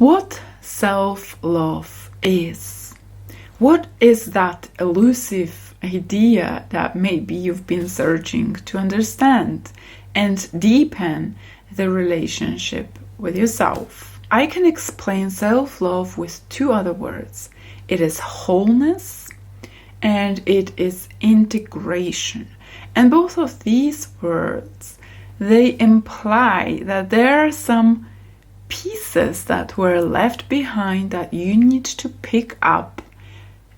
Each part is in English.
what self-love is. What is that elusive idea that maybe you've been searching to understand and deepen the relationship with yourself? I can explain self-love with two other words. It is wholeness and it is integration. And both of these words, they imply that there are some pieces that were left behind that you need to pick up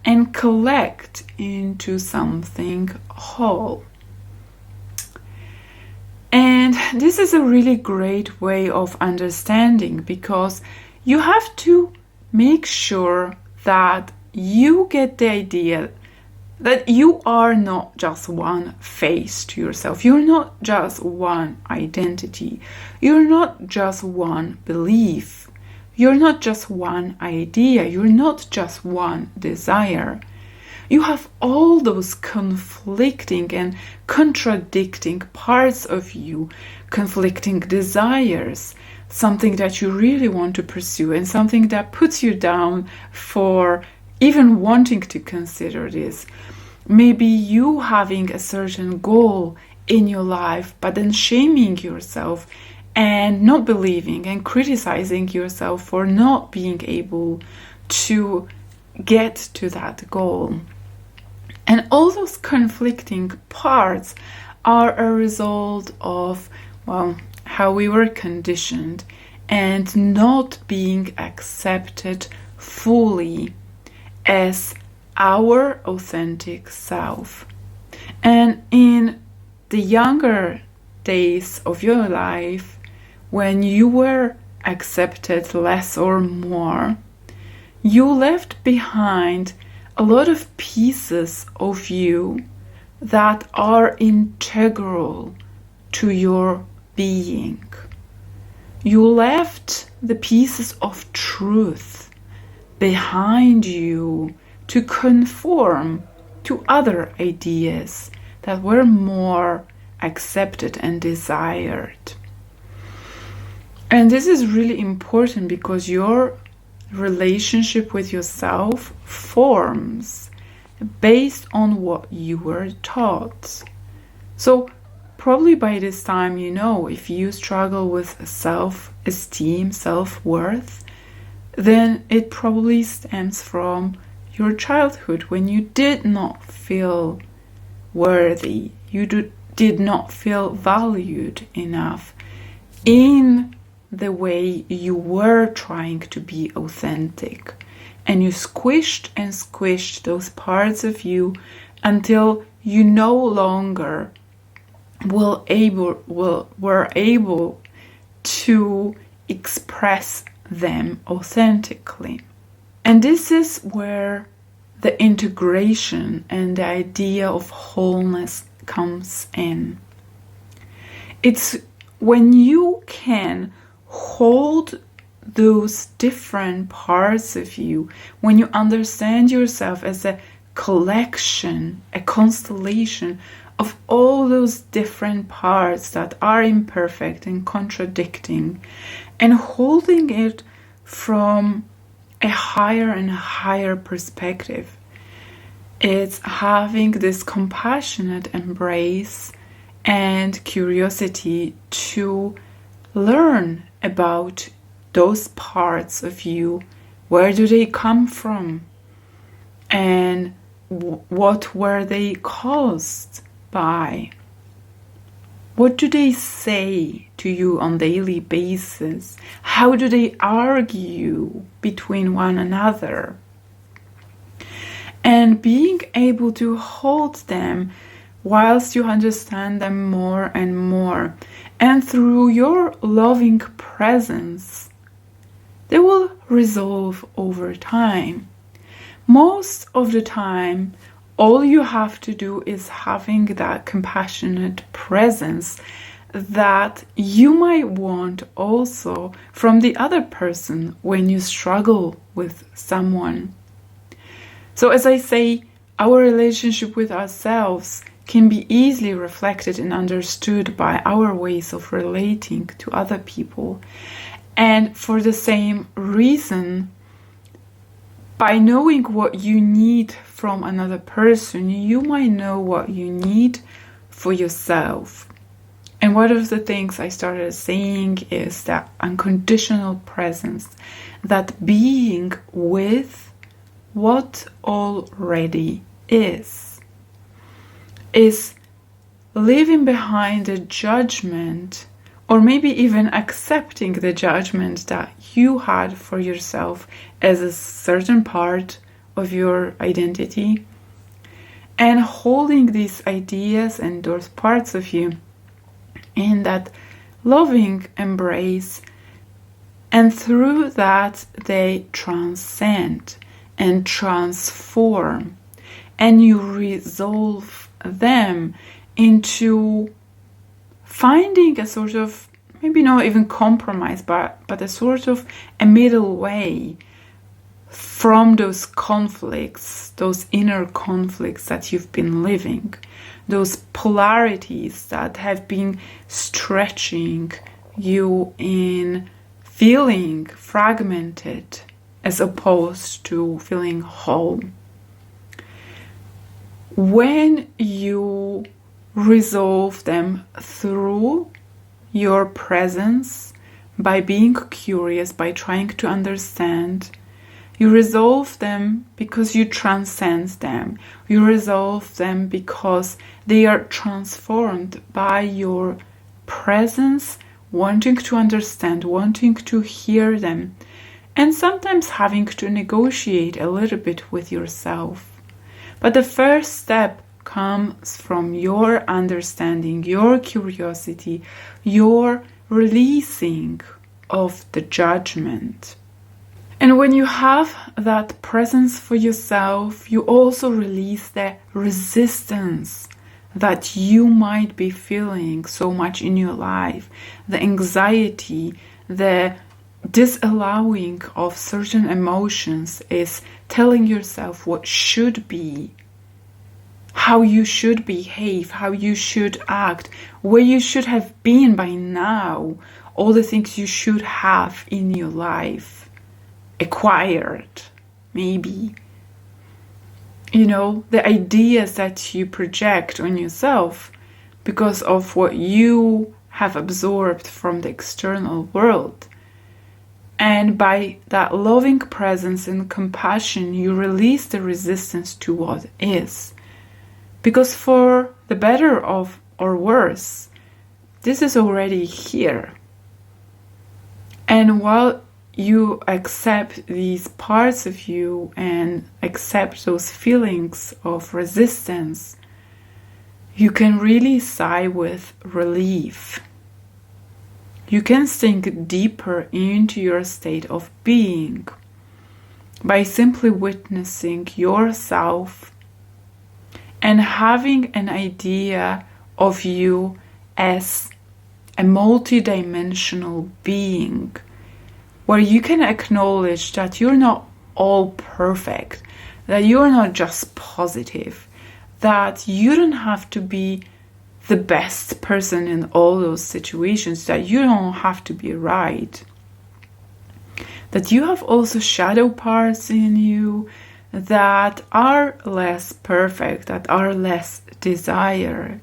and collect into something whole. And this is a really great way of understanding, because you have to make sure that you get the idea that you are not just one face to yourself. You're not just one identity. You're not just one belief. You're not just one idea. You're not just one desire. You have all those conflicting and contradicting parts of you, conflicting desires, something that you really want to pursue and something that puts you down for even wanting to consider this. Maybe you having a certain goal in your life, but then shaming yourself and not believing and criticizing yourself for not being able to get to that goal. And all those conflicting parts are a result of, well, how we were conditioned and not being accepted fully as our authentic self. And in the younger days of your life, when you were accepted less or more, you left behind a lot of pieces of you that are integral to your being. You left the pieces of truth behind you to conform to other ideas that were more accepted and desired. And this is really important because your relationship with yourself forms based on what you were taught. So probably by this time, you know, if you struggle with self-esteem, self-worth, then it probably stems from your childhood, when you did not feel worthy, you did not feel valued enough in the way you were trying to be authentic. And you squished and squished those parts of you until you no longer were able to express them authentically. And this is where the integration and the idea of wholeness comes in. It's when you can hold those different parts of you, when you understand yourself as a collection, a constellation of all those different parts that are imperfect and contradicting, and holding it from a higher and higher perspective. It's having this compassionate embrace and curiosity to learn about those parts of you. Where do they come from? And what were they caused by? What do they say to you on a daily basis? How do they argue between one another? And being able to hold them whilst you understand them more and more. And through your loving presence, they will resolve over time. Most of the time, all you have to do is having that compassionate presence that you might want also from the other person when you struggle with someone. So as I say, our relationship with ourselves can be easily reflected and understood by our ways of relating to other people. And for the same reason, by knowing what you need from another person, you might know what you need for yourself. And one of the things I started saying is that unconditional presence, that being with what already is leaving behind the judgment, or maybe even accepting the judgment that you had for yourself as a certain part of your identity, and holding these ideas and those parts of you in that loving embrace, and through that they transcend and transform, and you resolve them into finding a sort of, maybe not even compromise, but a sort of a middle way from those conflicts, those inner conflicts that you've been living, those polarities that have been stretching you in feeling fragmented as opposed to feeling whole. When you resolve them through your presence, by being curious, by trying to understand, you resolve them because you transcend them. You resolve them because they are transformed by your presence, wanting to understand, wanting to hear them, and sometimes having to negotiate a little bit with yourself. But the first step comes from your understanding, your curiosity, your releasing of the judgment. And when you have that presence for yourself, you also release the resistance that you might be feeling so much in your life, the anxiety, the disallowing of certain emotions is telling yourself what should be, how you should behave, how you should act, where you should have been by now, all the things you should have in your life acquired, maybe. You know, the ideas that you project on yourself because of what you have absorbed from the external world. And by that loving presence and compassion, you release the resistance to what is. Because for the better of or worse, this is already here. And while you accept these parts of you and accept those feelings of resistance, you can really sigh with relief. You can sink deeper into your state of being by simply witnessing yourself and having an idea of you as a multidimensional being, where you can acknowledge that you're not all perfect, that you're not just positive, that you don't have to be the best person in all those situations, that you don't have to be right, that you have also shadow parts in you that are less perfect, that are less desired,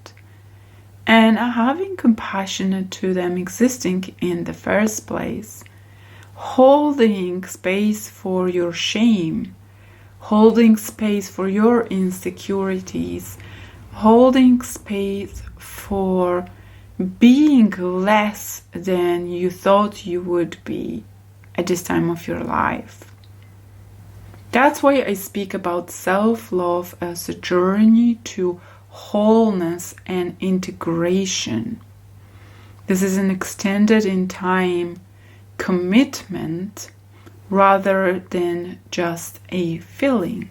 and having compassion to them existing in the first place, holding space for your shame, holding space for your insecurities, holding space for being less than you thought you would be at this time of your life. That's why I speak about self-love as a journey to wholeness and integration. This is an extended in time commitment rather than just a feeling.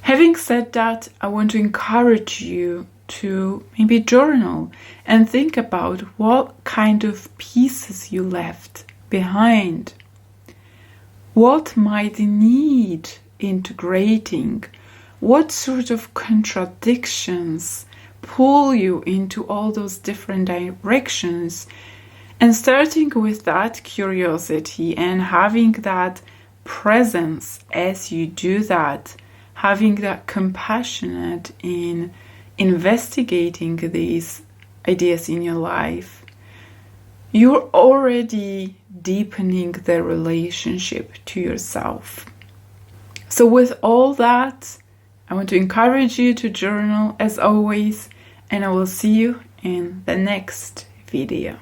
Having said that, I want to encourage you to maybe journal and think about what kind of pieces you left behind. What might need integrating? What sort of contradictions pull you into all those different directions? And starting with that curiosity and having that presence as you do that, having that compassionate in investigating these ideas in your life, you're already deepening the relationship to yourself. So with all that, I want to encourage you to journal as always, and I will see you in the next video.